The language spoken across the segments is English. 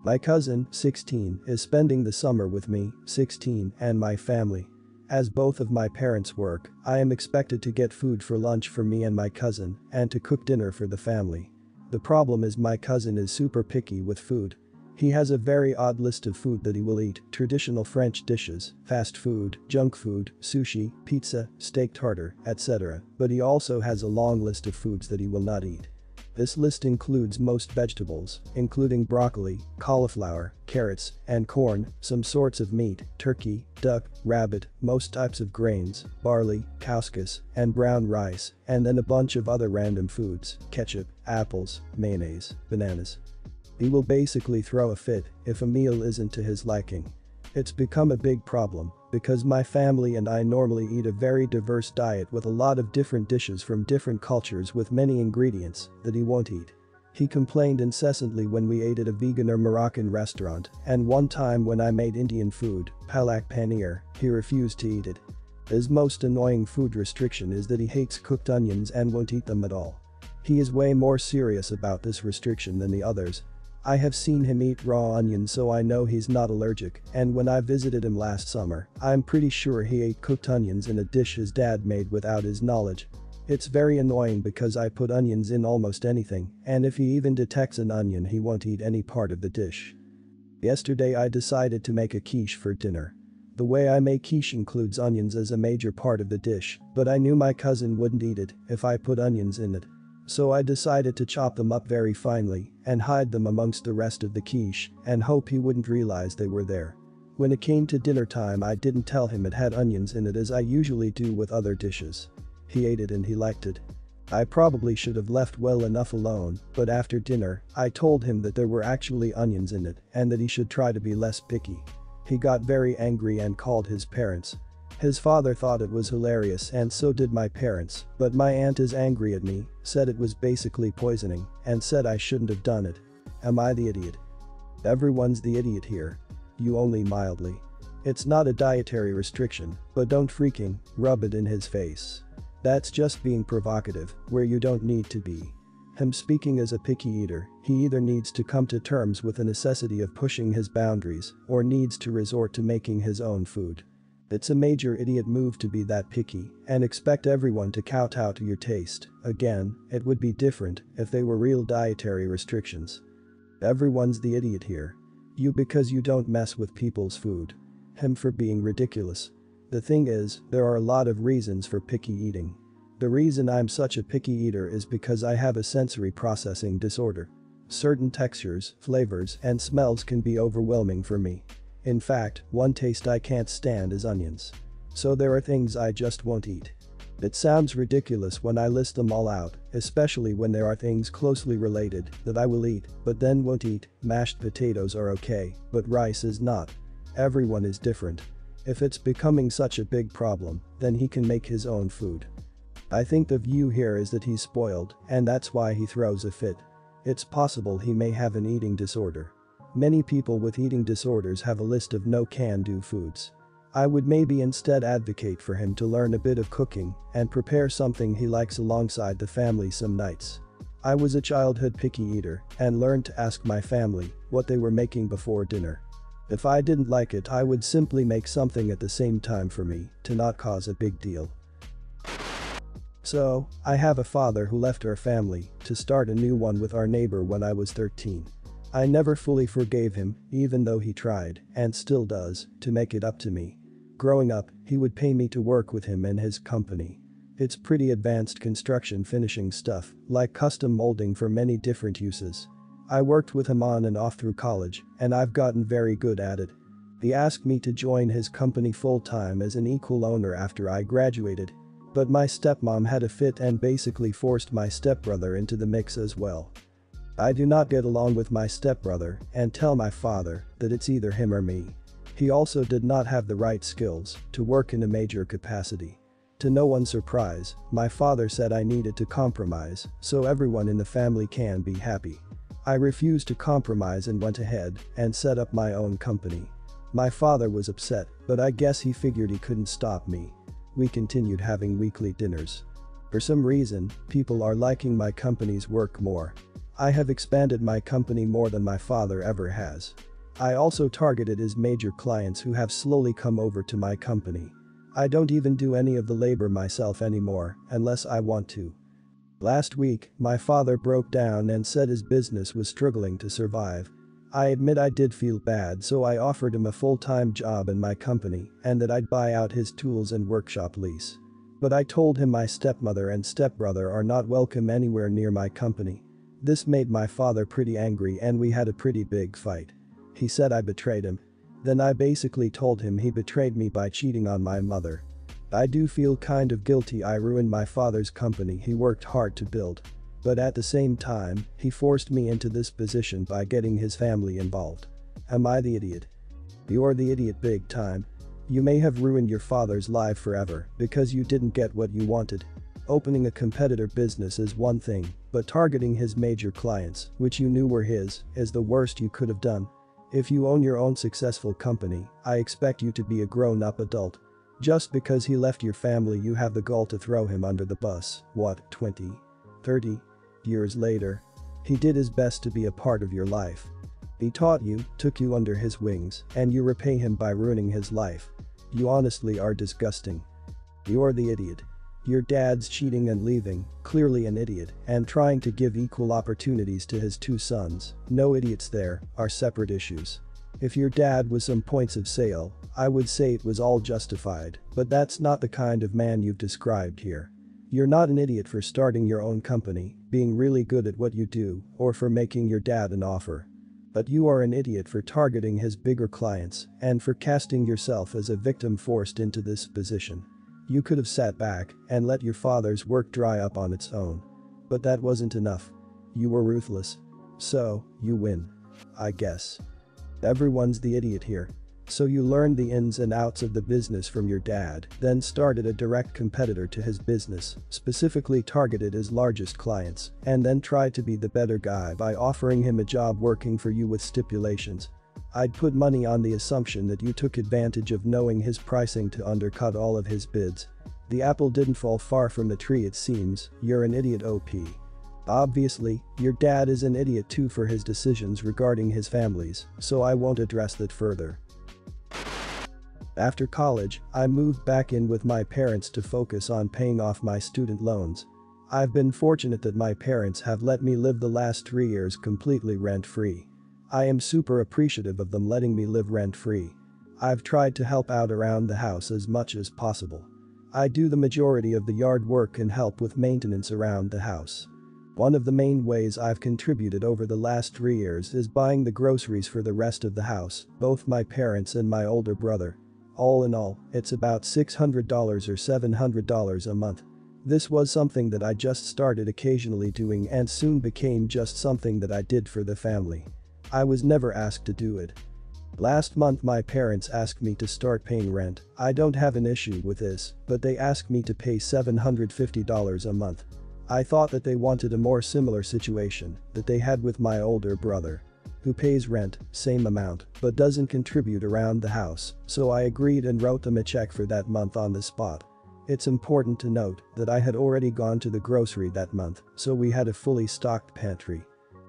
My cousin, 16, is spending the summer with me, 16, and my family. As both of my parents work, I am expected to get food for lunch for me and my cousin, and to cook dinner for the family. The problem is my cousin is super picky with food. He has a very odd list of food that he will eat: traditional French dishes, fast food, junk food, sushi, pizza, steak tartare, etc. But he also has a long list of foods that he will not eat. This list includes most vegetables, including broccoli, cauliflower, carrots, and corn, some sorts of meat, turkey, duck, rabbit, most types of grains, barley, couscous, and brown rice, and then a bunch of other random foods: ketchup, apples, mayonnaise, bananas. He will basically throw a fit if a meal isn't to his liking. It's become a big problem because my family and I normally eat a very diverse diet with a lot of different dishes from different cultures with many ingredients that he won't eat. He complained incessantly when we ate at a vegan or Moroccan restaurant, and one time when I made Indian food, palak paneer, he refused to eat it. His most annoying food restriction is that he hates cooked onions and won't eat them at all. He is way more serious about this restriction than the others. I have seen him eat raw onions, so I know he's not allergic, and when I visited him last summer, I'm pretty sure he ate cooked onions in a dish his dad made without his knowledge. It's very annoying because I put onions in almost anything, and if he even detects an onion he won't eat any part of the dish. Yesterday I decided to make a quiche for dinner. The way I make quiche includes onions as a major part of the dish, but I knew my cousin wouldn't eat it if I put onions in it. So I decided to chop them up very finely and hide them amongst the rest of the quiche and hope he wouldn't realize they were there. When it came to dinner time, I didn't tell him it had onions in it as I usually do with other dishes. He ate it and he liked it. I probably should have left well enough alone, but after dinner, I told him that there were actually onions in it and that he should try to be less picky. He got very angry and called his parents. His father thought it was hilarious and so did my parents, but my aunt is angry at me, said it was basically poisoning, and said I shouldn't have done it. Am I the idiot? Everyone's the idiot here. You only mildly. It's not a dietary restriction, but don't freaking rub it in his face. That's just being provocative, where you don't need to be. Him speaking as a picky eater, he either needs to come to terms with the necessity of pushing his boundaries or needs to resort to making his own food. It's a major idiot move to be that picky and expect everyone to kowtow to your taste. Again, it would be different if they were real dietary restrictions. Everyone's the idiot here. You because you don't mess with people's food. Him for being ridiculous. The thing is, there are a lot of reasons for picky eating. The reason I'm such a picky eater is because I have a sensory processing disorder. Certain textures, flavors, and smells can be overwhelming for me. In fact, one taste I can't stand is onions. So there are things I just won't eat. It sounds ridiculous when I list them all out, especially when there are things closely related that I will eat but then won't eat. Mashed potatoes are okay, but rice is not. Everyone is different. If it's becoming such a big problem, then he can make his own food. I think the view here is that he's spoiled, and that's why he throws a fit. It's possible he may have an eating disorder. Many people with eating disorders have a list of no-can-do foods. I would maybe instead advocate for him to learn a bit of cooking and prepare something he likes alongside the family some nights. I was a childhood picky eater and learned to ask my family what they were making before dinner. If I didn't like it, I would simply make something at the same time for me to not cause a big deal. So, I have a father who left our family to start a new one with our neighbor when I was 13. I never fully forgave him, even though he tried, and still does, to make it up to me. Growing up, he would pay me to work with him in his company. It's pretty advanced construction finishing stuff, like custom molding for many different uses. I worked with him on and off through college, and I've gotten very good at it. He asked me to join his company full-time as an equal owner after I graduated. But my stepmom had a fit and basically forced my stepbrother into the mix as well. I do not get along with my stepbrother and tell my father that it's either him or me. He also did not have the right skills to work in a major capacity. To no one's surprise, my father said I needed to compromise so everyone in the family can be happy. I refused to compromise and went ahead and set up my own company. My father was upset, but I guess he figured he couldn't stop me. We continued having weekly dinners. For some reason, people are liking my company's work more. I have expanded my company more than my father ever has. I also targeted his major clients who have slowly come over to my company. I don't even do any of the labor myself anymore, unless I want to. Last week, my father broke down and said his business was struggling to survive. I admit I did feel bad, so I offered him a full-time job in my company and that I'd buy out his tools and workshop lease. But I told him my stepmother and stepbrother are not welcome anywhere near my company. This made my father pretty angry and we had a pretty big fight. He said I betrayed him. Then I basically told him he betrayed me by cheating on my mother. I do feel kind of guilty I ruined my father's company he worked hard to build. But at the same time, he forced me into this position by getting his family involved. Am I the idiot? You're the idiot big time. You may have ruined your father's life forever because you didn't get what you wanted. Opening a competitor business is one thing, but targeting his major clients, which you knew were his, is the worst you could have done. If you own your own successful company, I expect you to be a grown-up adult. Just because he left your family you have the gall to throw him under the bus, what, 20, 30 years later? He did his best to be a part of your life. He taught you, took you under his wings, and you repay him by ruining his life. You honestly are disgusting. You're the idiot. Your dad's cheating and leaving, clearly an idiot, and trying to give equal opportunities to his two sons, no idiots there, are separate issues. If your dad was some points of sale, I would say it was all justified, but that's not the kind of man you've described here. You're not an idiot for starting your own company, being really good at what you do, or for making your dad an offer. But you are an idiot for targeting his bigger clients and for casting yourself as a victim forced into this position. You could have sat back and let your father's work dry up on its own. But that wasn't enough. You were ruthless. So, you win. I guess. Everyone's the idiot here. So you learned the ins and outs of the business from your dad, then started a direct competitor to his business, specifically targeted his largest clients, and then tried to be the better guy by offering him a job working for you with stipulations. I'd put money on the assumption that you took advantage of knowing his pricing to undercut all of his bids. The apple didn't fall far from the tree it seems, you're an idiot OP. Obviously, your dad is an idiot too for his decisions regarding his families, so I won't address that further. After college, I moved back in with my parents to focus on paying off my student loans. I've been fortunate that my parents have let me live the last 3 years completely rent-free. I am super appreciative of them letting me live rent-free. I've tried to help out around the house as much as possible. I do the majority of the yard work and help with maintenance around the house. One of the main ways I've contributed over the last 3 years is buying the groceries for the rest of the house, both my parents and my older brother. All in all, it's about $600 or $700 a month. This was something that I just started occasionally doing and soon became just something that I did for the family. I was never asked to do it. Last month my parents asked me to start paying rent. I don't have an issue with this, but they asked me to pay $750 a month. I thought that they wanted a more similar situation that they had with my older brother, who pays rent, same amount, but doesn't contribute around the house, so I agreed and wrote them a check for that month on the spot. It's important to note that I had already gone to the grocery that month, so we had a fully stocked pantry.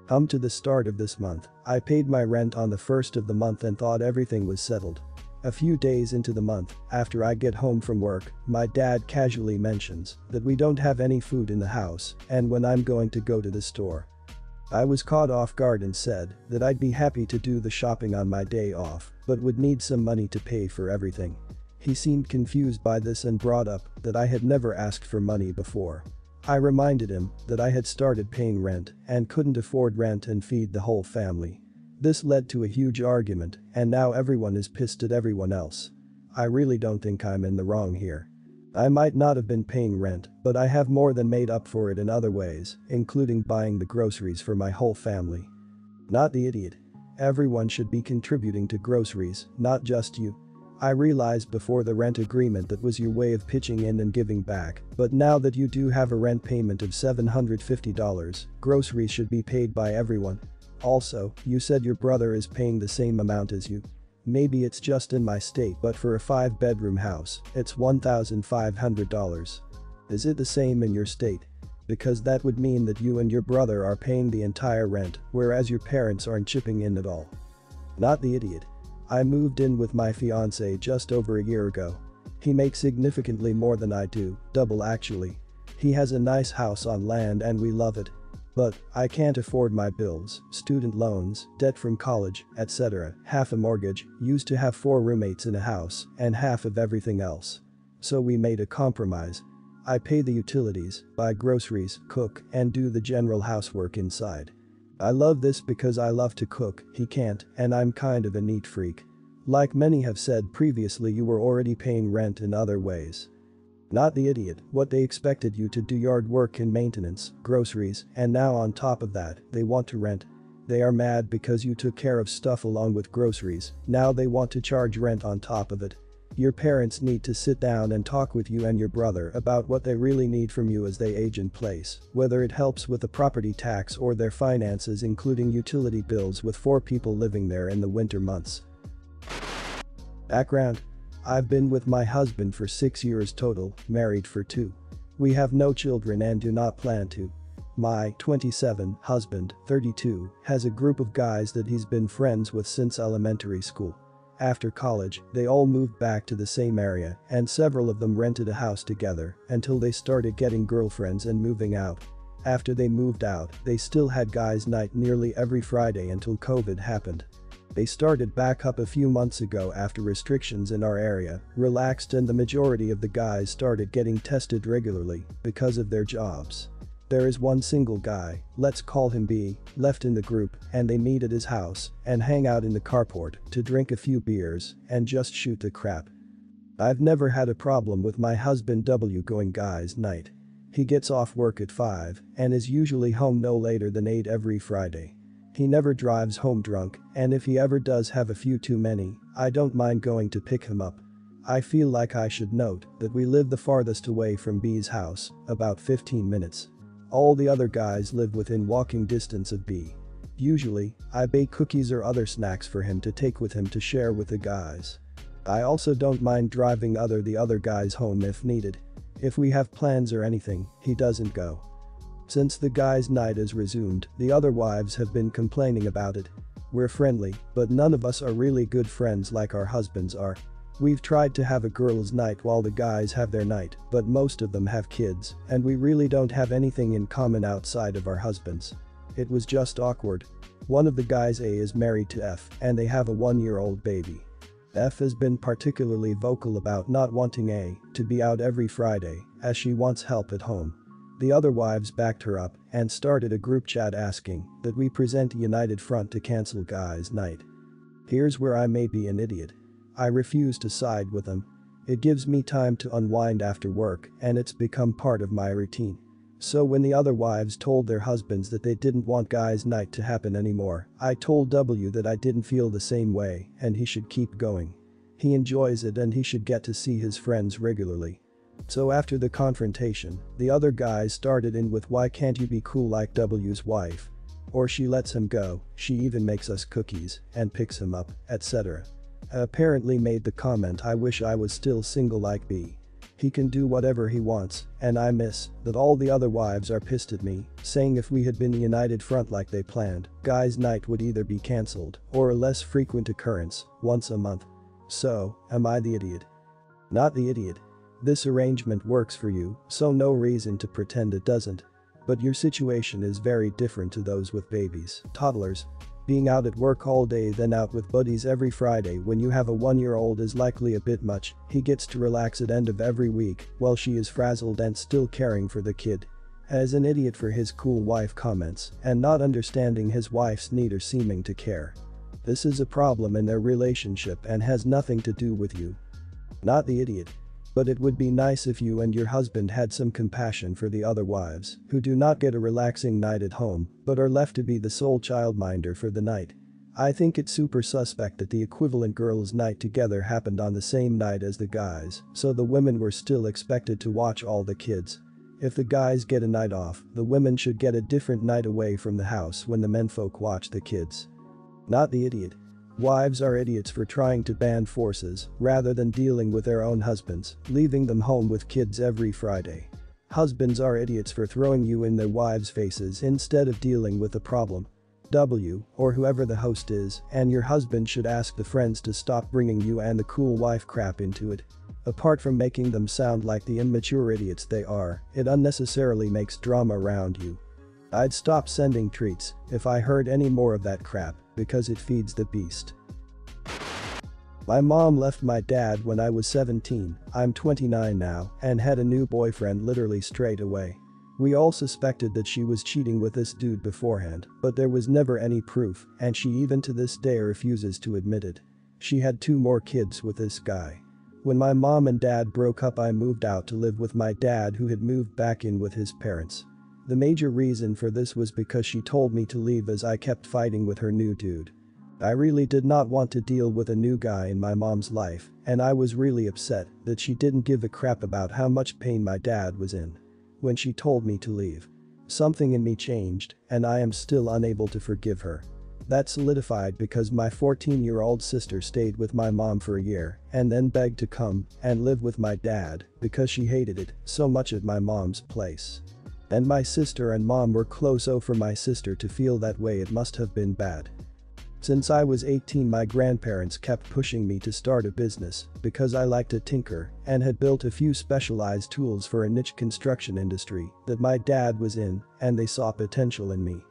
Come to the start of this month, I paid my rent on the first of the month and thought everything was settled. A few days into the month, after I get home from work, my dad casually mentions that we don't have any food in the house and when I'm going to go to the store. I was caught off guard and said that I'd be happy to do the shopping on my day off, but would need some money to pay for everything. He seemed confused by this and brought up that I had never asked for money before. I reminded him that I had started paying rent and couldn't afford rent and feed the whole family. This led to a huge argument, and now everyone is pissed at everyone else. I really don't think I'm in the wrong here. I might not have been paying rent, but I have more than made up for it in other ways, including buying the groceries for my whole family. Not the idiot. Everyone should be contributing to groceries, not just you. I realized before the rent agreement that was your way of pitching in and giving back, but now that you do have a rent payment of $750, groceries should be paid by everyone. Also, you said your brother is paying the same amount as you. Maybe it's just in my state, but for a 5-bedroom house, it's $1,500. Is it the same in your state? because that would mean that you and your brother are paying the entire rent, whereas your parents aren't chipping in at all. Not the idiot. I moved in with my fiance just over a year ago. He makes significantly more than I do, double actually. He has a nice house on land and we love it. But I can't afford my bills, student loans, debt from college, etc., half a mortgage, used to have 4 roommates in a house, and half of everything else. So we made a compromise. I pay the utilities, buy groceries, cook, and do the general housework inside. I love this because I love to cook, he can't, and I'm kind of a neat freak. Like many have said previously, you were already paying rent in other ways. Not the idiot. What they expected you to do yard work and maintenance, groceries, and now on top of that, they want to rent. They are mad because you took care of stuff along with groceries, now they want to charge rent on top of it. Your parents need to sit down and talk with you and your brother about what they really need from you as they age in place, whether it helps with the property tax or their finances, including utility bills with 4 people living there in the winter months. Background: I've been with my husband for 6 years total, married for 2. We have no children and do not plan to. My 27 husband, 32, has a group of guys that he's been friends with since elementary school. After college, they all moved back to the same area and several of them rented a house together until they started getting girlfriends and moving out. After they moved out, they still had guys' night nearly every Friday until COVID happened. They started back up a few months ago after restrictions in our area relaxed and the majority of the guys started getting tested regularly because of their jobs. There is one single guy, let's call him B, left in the group and they meet at his house and hang out in the carport to drink a few beers and just shoot the crap. I've never had a problem with my husband W going guys' night. He gets off work at 5 and is usually home no later than 8 every Friday. He never drives home drunk, and if he ever does have a few too many, I don't mind going to pick him up. I feel like I should note that we live the farthest away from B's house, about 15 minutes. All the other guys live within walking distance of B. Usually, I bake cookies or other snacks for him to take with him to share with the guys. I also don't mind driving the other guys home if needed. If we have plans or anything, he doesn't go. Since the guys' night is resumed, the other wives have been complaining about it. We're friendly, but none of us are really good friends like our husbands are. We've tried to have a girls' night while the guys have their night, but most of them have kids, and we really don't have anything in common outside of our husbands. It was just awkward. One of the guys, A, is married to F, and they have a 1-year-old baby. F has been particularly vocal about not wanting A to be out every Friday, as she wants help at home. The other wives backed her up and started a group chat asking that we present a united front to cancel guys' night. Here's where I may be an idiot. I refuse to side with them. It gives me time to unwind after work and it's become part of my routine. So when the other wives told their husbands that they didn't want guys' night to happen anymore, I told W that I didn't feel the same way and he should keep going. He enjoys it and he should get to see his friends regularly. So after the confrontation, the other guys started in with why can't you be cool like W's wife? Or she lets him go, she even makes us cookies and picks him up, etc. I apparently made the comment I wish I was still single like B. He can do whatever he wants, and I miss that all the other wives are pissed at me, saying if we had been a united front like they planned, guys' night would either be cancelled or a less frequent occurrence, once a month. So, am I the idiot? Not the idiot. This arrangement works for you, so no reason to pretend it doesn't. But your situation is very different to those with babies, toddlers. Being out at work all day then out with buddies every Friday when you have a 1-year-old is likely a bit much. He gets to relax at end of every week while she is frazzled and still caring for the kid. As an idiot for his cool wife comments and not understanding his wife's need or seeming to care. This is a problem in their relationship and has nothing to do with you. Not the idiot. But it would be nice if you and your husband had some compassion for the other wives who do not get a relaxing night at home but are left to be the sole childminder for the night. I think it's super suspect that the equivalent girls' night together happened on the same night as the guys, so the women were still expected to watch all the kids. If the guys get a night off, the women should get a different night away from the house when the menfolk watch the kids. Not the idiot. Wives are idiots for trying to band forces rather than dealing with their own husbands, leaving them home with kids every Friday. Husbands are idiots for throwing you in their wives' faces instead of dealing with the problem. Or whoever the host is, and your husband should ask the friends to stop bringing you and the cool wife crap into it. Apart from making them sound like the immature idiots they are, it unnecessarily makes drama around you. I'd stop sending treats if I heard any more of that crap, because it feeds the beast. My mom left my dad when I was 17, I'm 29 now, and had a new boyfriend literally straight away. We all suspected that she was cheating with this dude beforehand, but there was never any proof, and she even to this day refuses to admit it. She had 2 more kids with this guy. When my mom and dad broke up, I moved out to live with my dad, who had moved back in with his parents. The major reason for this was because she told me to leave as I kept fighting with her new dude. I really did not want to deal with a new guy in my mom's life, and I was really upset that she didn't give a crap about how much pain my dad was in. When she told me to leave, something in me changed, and I am still unable to forgive her. That solidified because my 14-year-old sister stayed with my mom for a year and then begged to come and live with my dad because she hated it so much at my mom's place. And my sister and mom were close, so for my sister to feel that way, it must have been bad. Since I was 18, my grandparents kept pushing me to start a business because I liked to tinker and had built a few specialized tools for a niche construction industry that my dad was in, and they saw potential in me.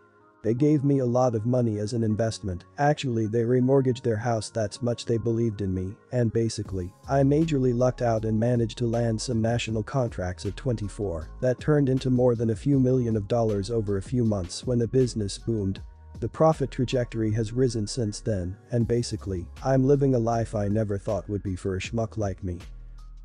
They gave me a lot of money as an investment. Actually, they remortgaged their house, that's much they believed in me, and basically, I majorly lucked out and managed to land some national contracts at 24 that turned into more than a few million of dollars over a few months when the business boomed. The profit trajectory has risen since then, and basically, I'm living a life I never thought would be for a schmuck like me.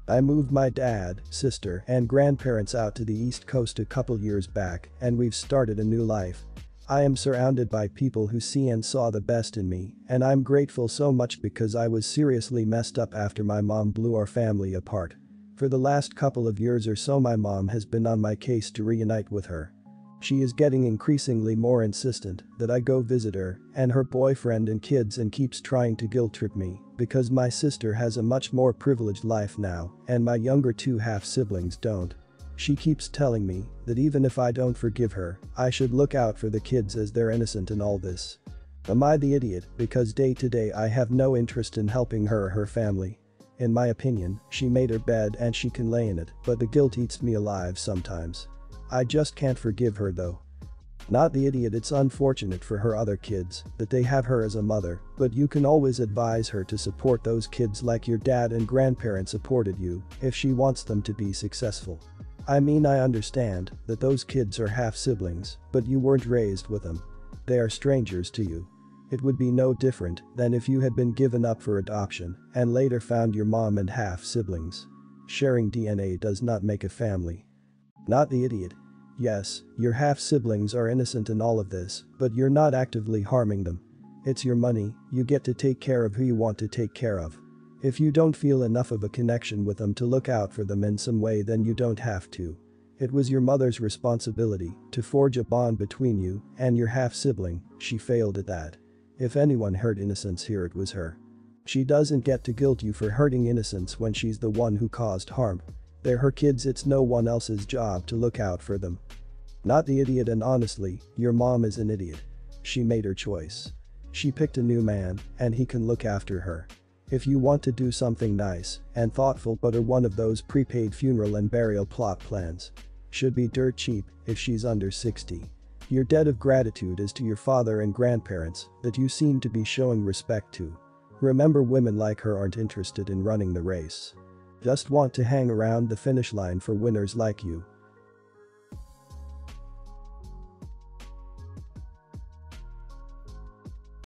I moved my dad, sister, and grandparents out to the East Coast a couple years back, and we've started a new life. I am surrounded by people who see and saw the best in me, and I'm grateful so much because I was seriously messed up after my mom blew our family apart. For the last couple of years or so, my mom has been on my case to reunite with her. She is getting increasingly more insistent that I go visit her and her boyfriend and kids, and keeps trying to guilt trip me because my sister has a much more privileged life now and my younger 2 half-siblings don't. She keeps telling me that even if I don't forgive her, I should look out for the kids as they're innocent in all this. Am I the idiot because day to day I have no interest in helping her or her family? In my opinion, she made her bed and she can lay in it, but the guilt eats me alive sometimes. I just can't forgive her though. Not the idiot, it's unfortunate for her other kids that they have her as a mother, but you can always advise her to support those kids like your dad and grandparents supported you if she wants them to be successful. I mean, I understand that those kids are half-siblings, but you weren't raised with them. They are strangers to you. It would be no different than if you had been given up for adoption and later found your mom and half-siblings. Sharing DNA does not make a family. Not the idiot. Yes, your half-siblings are innocent in all of this, but you're not actively harming them. It's your money, you get to take care of who you want to take care of. If you don't feel enough of a connection with them to look out for them in some way, then you don't have to. It was your mother's responsibility to forge a bond between you and your half-sibling. She failed at that. If anyone hurt innocence here, it was her. She doesn't get to guilt you for hurting innocence when she's the one who caused harm. They're her kids, it's no one else's job to look out for them. Not the idiot, and honestly, your mom is an idiot. She made her choice. She picked a new man, and he can look after her. If you want to do something nice and thoughtful but are one of those prepaid funeral and burial plot plans, should be dirt cheap if she's under 60. Your debt of gratitude is to your father and grandparents that you seem to be showing respect to. Remember, women like her aren't interested in running the race. Just want to hang around the finish line for winners like you.